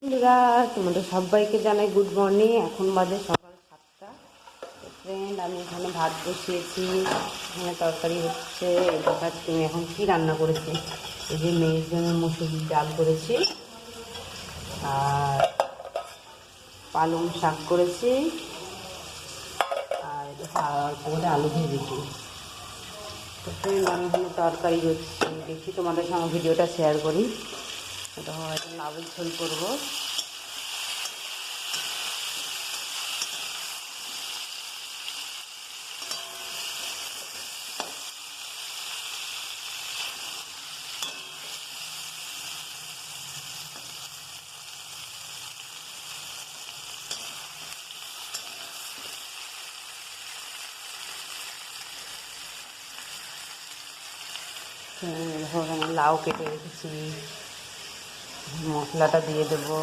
বন্ধুরা, তোমাদের সবাইকে জানাই গুড মর্নিং। এখন বাজে সকাল 7টা। ফ্রেন্ড, আমি এখানে ভাত বসিয়েছি, এখানে তরকারি হচ্ছে। এবার তুমি এখন কি রান্না করেছি? এই যে মেয়ের জন্য মুসুরির ডাল করেছি, আর পালং শাক করেছি, আর অল্প করে আলু ভেজেছি। তো ফ্রেন্ড, আমি এখানে তরকারি করছি, দেখি তোমাদের সঙ্গে ভিডিওটা শেয়ার করি। এটা হয়তো লাউয়ের ঝোল করবো। দেখো, আমি লাউ কেটে রেখেছি, মশলাটা দিয়ে দেবো।